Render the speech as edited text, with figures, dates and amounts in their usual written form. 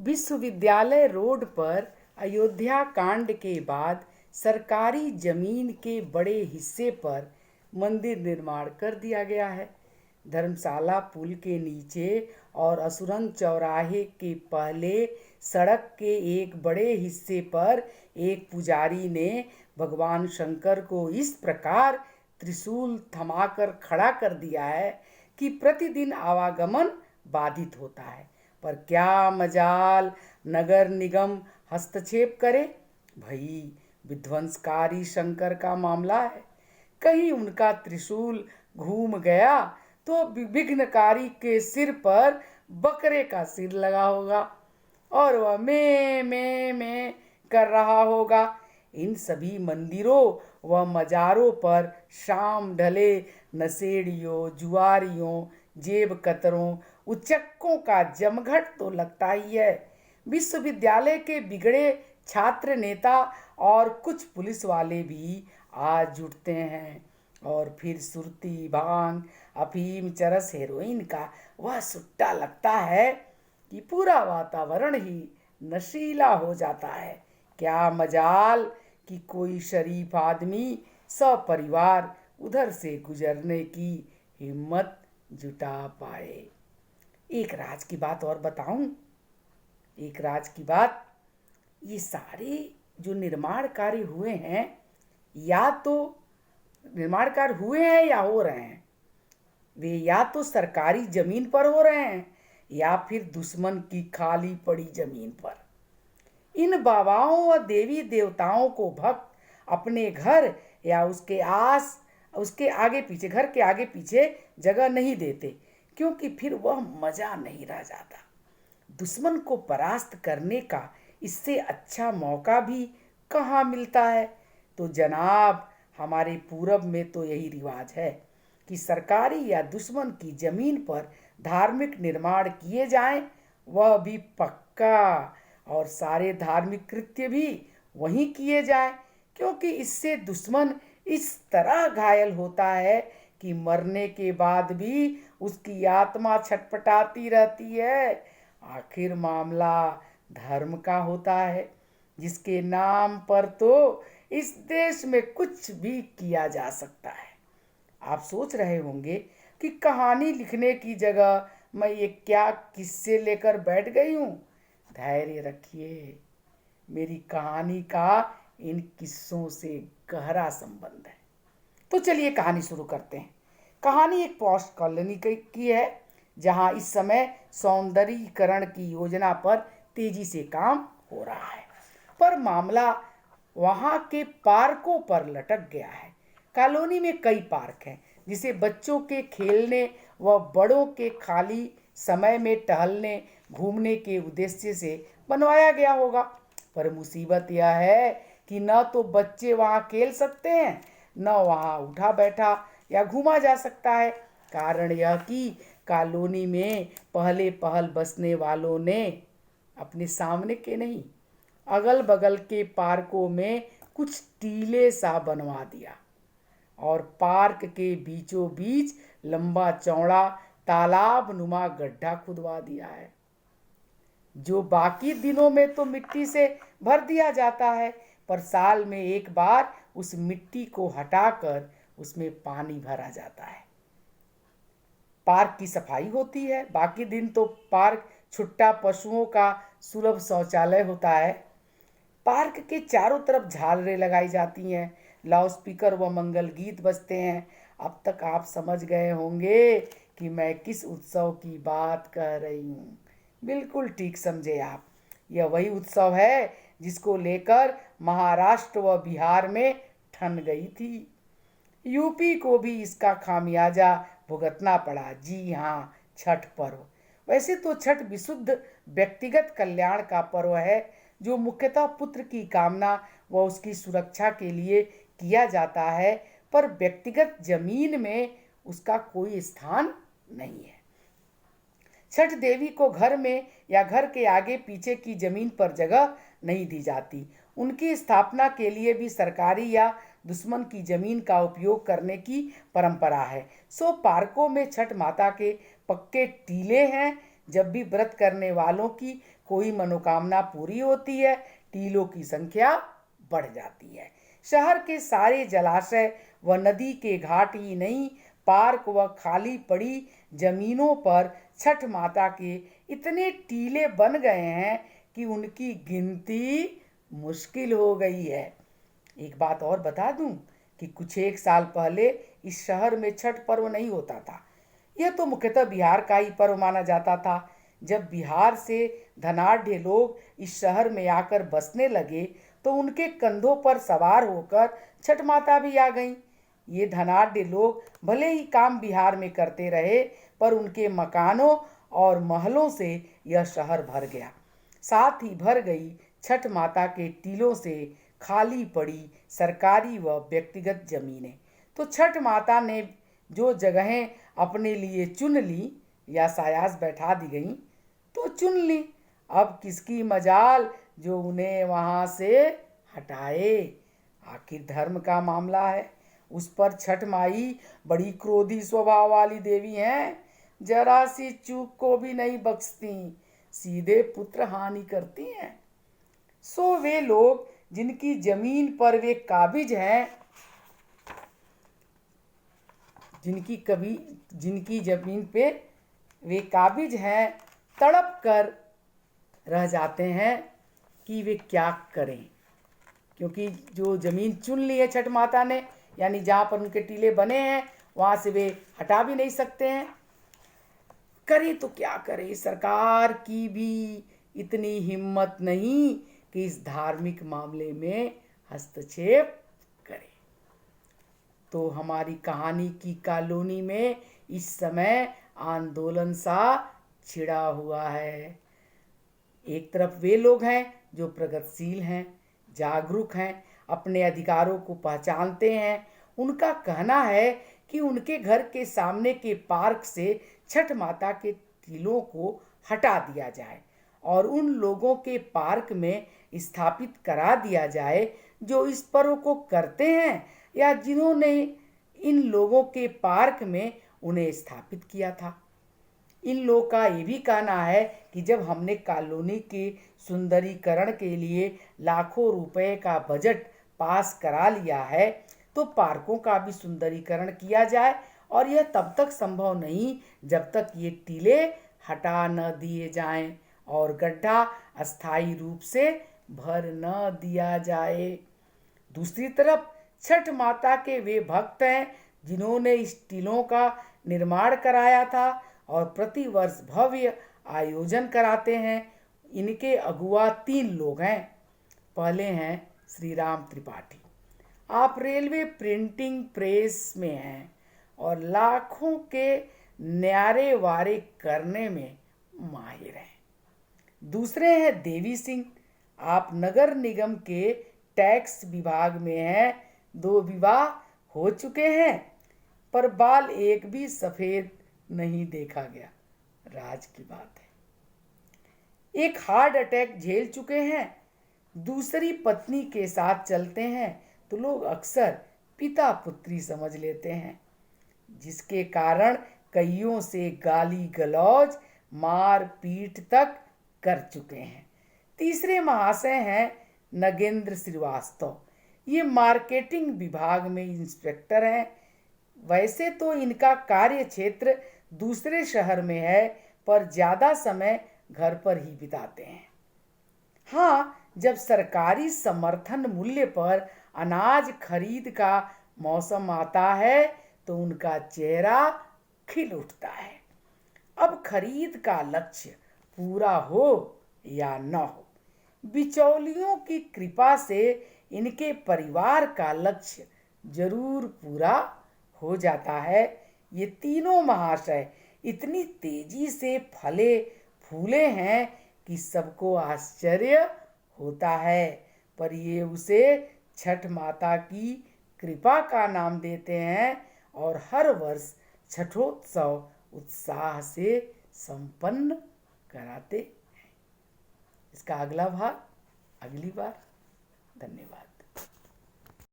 विश्वविद्यालय रोड पर अयोध्या कांड के बाद सरकारी जमीन के बड़े हिस्से पर मंदिर निर्माण कर दिया गया है। धर्मशाला पुल के नीचे और असुरंग चौराहे के पहले सड़क के एक बड़े हिस्से पर एक पुजारी ने भगवान शंकर को इस प्रकार त्रिशूल थमाकर खड़ा कर दिया है कि प्रतिदिन आवागमन बाधित होता है। पर क्या मजाल नगर निगम हस्तक्षेप करे। भई विध्वंसकारी शंकर का मामला है, कहीं उनका त्रिशूल घूम गया तो विघ्नकारी के सिर पर बकरे का सिर लगा होगा और वह मैं कर रहा होगा। इन सभी मंदिरों व मजारों पर शाम ढले नशेड़ियों, जुआरियों, जेब कतरों, उचक्कों का जमघट तो लगता ही है। विश्वविद्यालय के बिगड़े छात्र नेता और कुछ पुलिस वाले भी आज जुटते हैं और फिर सुरती, भांग, अफीम, चरस, हेरोइन का वह सुट्टा लगता है कि पूरा वातावरण ही नशीला हो जाता है। क्या मजाल कि कोई शरीफ आदमी सपरिवार उधर से गुजरने की हिम्मत जुटा पाए। एक राज की बात और बताऊं, एक राज की बात, ये सारे जो निर्माण कार्य हुए हैं, या तो निर्माण कार्य हुए हैं या हो रहे हैं, वे या तो सरकारी जमीन पर हो रहे हैं या फिर दुश्मन की खाली पड़ी जमीन पर। इन बाबाओं व देवी देवताओं को भक्त अपने घर या उसके आगे पीछे, घर के आगे पीछे जगह नहीं देते, क्योंकि फिर वह मजा नहीं रह जाता। दुश्मन को परास्त करने का इससे अच्छा मौका भी कहाँ मिलता है। तो जनाब, हमारे पूरब में तो यही रिवाज है कि सरकारी या दुश्मन की जमीन पर धार्मिक निर्माण किए जाएं, वह भी पक्का, और सारे धार्मिक कृत्य भी वहीं किए जाएं, क्योंकि इससे दुश्मन इस तरह घायल होता है कि मरने के बाद भी उसकी आत्मा छटपटाती रहती है। आखिर मामला धर्म का होता है, जिसके नाम पर तो इस देश में कुछ भी किया जा सकता है। आप सोच रहे होंगे कि कहानी लिखने की जगह मैं ये क्या किस्से लेकर बैठ गई हूँ। धैर्य रखिए, मेरी कहानी का इन किस्सों से गहरा संबंध है। तो चलिए कहानी शुरू करते हैं। कहानी एक पॉश कॉलोनी की है, जहाँ इस समय सौंदर्यीकरण की योजना पर तेजी से काम हो रहा है, पर मामला वहाँ के पार्कों पर लटक गया है। कॉलोनी में कई पार्क हैं, जिसे बच्चों के खेलने व बड़ों के खाली समय में टहलने घूमने के उद्देश्य से बनवाया गया होगा। पर मुसीबत यह है कि न तो बच्चे वहाँ खेल सकते हैं, न वहाँ उठा बैठा या घूमा जा सकता है। कारण यह कि कॉलोनी में पहले पहल बसने वालों ने अपने सामने के नहीं, अगल बगल के पार्कों में कुछ टीले सा बनवा दिया और पार्क के बीचों बीच लंबा चौड़ा तालाब नुमा गड्ढा खुदवा दिया है, जो बाकी दिनों में तो मिट्टी से भर दिया जाता है, पर साल में एक बार उस मिट्टी को हटाकर उसमें पानी भरा जाता है। पार्क की सफाई होती है, बाकी दिन तो पार्क छुट्टा पशुओं का सुलभ शौचालय होता है। पार्क के चारों तरफ झालरें लगाई जाती हैं, लाउडस्पीकर व मंगल गीत बजते हैं। अब तक आप समझ गए होंगे कि मैं किस उत्सव की बात कर रही हूँ। बिल्कुल ठीक समझे आप। यह वही उत्सव है जिसको लेकर महाराष्ट्र व बिहार में ठन गई थी। यूपी को भी इसका खामियाजा भुगतना पड़ा। जी हाँ, छठ पर्व। वैसे तो छठ विशुद्ध व्यक्तिगत कल्याण का पर्व है, जो मुख्यतः पुत्र की कामना व उसकी सुरक्षा के लिए किया जाता है, पर व्यक्तिगत जमीन में उसका कोई स्थान नहीं है। छठ देवी को घर में या घर के आगे पीछे की जमीन पर जगह नहीं दी जाती। उनकी स्थापना के लिए भी सरकारी या दुश्मन की जमीन का उपयोग करने की परंपरा है। सो पार्कों में छठ माता के पक्के टीले हैं। जब भी व्रत करने वालों की कोई मनोकामना पूरी होती है, टीलों की संख्या बढ़ जाती है। शहर के सारे जलाशय व नदी के घाट ही नहीं, पार्क व खाली पड़ी जमीनों पर छठ माता के इतने टीले बन गए हैं कि उनकी गिनती मुश्किल हो गई है। एक बात और बता दूं कि कुछ एक साल पहले इस शहर में छठ पर्व नहीं होता था। यह तो मुख्यतः बिहार का ही पर्व माना जाता था। जब बिहार से धनाढ़ लोग इस शहर में आकर बसने लगे तो उनके कंधों पर सवार होकर छठ माता भी आ गईं। ये धनाढ़ लोग भले ही काम बिहार में करते रहे, पर उनके मकानों और महलों से यह शहर भर गया। साथ ही भर गई छठ माता के टीलों से खाली पड़ी सरकारी व व्यक्तिगत जमीनें। तो छठ माता ने जो जगहें अपने लिए चुन ली या सायास बैठा दी गईं, तो चुन ली। अब किसकी मजाल जो उन्हें वहां से हटाए। आखिर धर्म का मामला है, उस पर छठ माई बड़ी क्रोधी स्वभाव वाली देवी हैं। जरा सी चूक को भी नहीं बख्शती, सीधे पुत्र हानि करती हैं। सो वे लोग जिनकी जमीन पर वे काबिज हैं, जिनकी जमीन पे वे काबिज हैं, तड़प कर रह जाते हैं कि वे क्या करें। क्योंकि जो ज़मीन चुन ली है छठ माता ने, यानी जहाँ पर उनके टीले बने हैं वहाँ से वे हटा भी नहीं सकते हैं। करें तो क्या करें, सरकार की भी इतनी हिम्मत नहीं कि इस धार्मिक मामले में हस्तक्षेप करे। तो हमारी कहानी की कॉलोनी में इस समय आंदोलन सा छिड़ा हुआ है। एक तरफ वे लोग हैं जो प्रगतिशील हैं, जागरूक हैं, अपने अधिकारों को पहचानते हैं। उनका कहना है कि उनके घर के सामने के पार्क से छठ माता के टीलों को हटा दिया जाए और उन लोगों के पार्क में स्थापित करा दिया जाए जो इस पर्व को करते हैं या जिन्होंने इन लोगों के पार्क में उन्हें स्थापित किया था। इन लोगों का ये भी कहना है कि जब हमने कॉलोनी के सुंदरीकरण के लिए लाखों रुपए का बजट पास करा लिया है, तो पार्कों का भी सुंदरीकरण किया जाए। और यह तब तक संभव नहीं जब तक ये टीले हटा न दिए जाएं और गड्ढा अस्थायी रूप से भर न दिया जाए। दूसरी तरफ छठ माता के वे भक्त हैं जिन्होंने इस टीलों का निर्माण कराया था और प्रतिवर्ष भव्य आयोजन कराते हैं। इनके अगुआ 3 लोग हैं। पहले हैं श्री राम त्रिपाठी। आप रेलवे प्रिंटिंग प्रेस में हैं और लाखों के न्यारे वारे करने में माहिर हैं। दूसरे हैं देवी सिंह। आप नगर निगम के टैक्स विभाग में हैं। 2 विवाह हो चुके हैं, पर बाल एक भी सफेद नहीं देखा गया। राज की बात है। एक हार्ट अटैक झेल चुके हैं। दूसरी पत्नी के साथ चलते हैं तो लोग अक्सर पिता पुत्री समझ लेते हैं, जिसके कारण कईयों से गाली गलौज मार पीट तक कर चुके हैं। तीसरे महाशय हैं नगेंद्र श्रीवास्तव। ये मार्केटिंग विभाग में इंस्पेक्टर हैं। वैसे तो इनका कार्य क्षेत्र दूसरे शहर में है, पर ज़्यादा समय घर पर ही बिताते हैं। हाँ, जब सरकारी समर्थन मूल्य पर अनाज खरीद का मौसम आता है तो उनका चेहरा खिल उठता है। अब खरीद का लक्ष्य पूरा हो या न हो, बिचौलियों की कृपा से इनके परिवार का लक्ष्य जरूर पूरा हो जाता है। ये तीनों महाशय इतनी तेजी से फले फूले हैं कि सबको आश्चर्य होता है, पर ये उसे छठ माता की कृपा का नाम देते हैं और हर वर्ष छठोत्सव उत्साह से संपन्न कराते हैं। इसका अगला भाग अगली बार। धन्यवाद।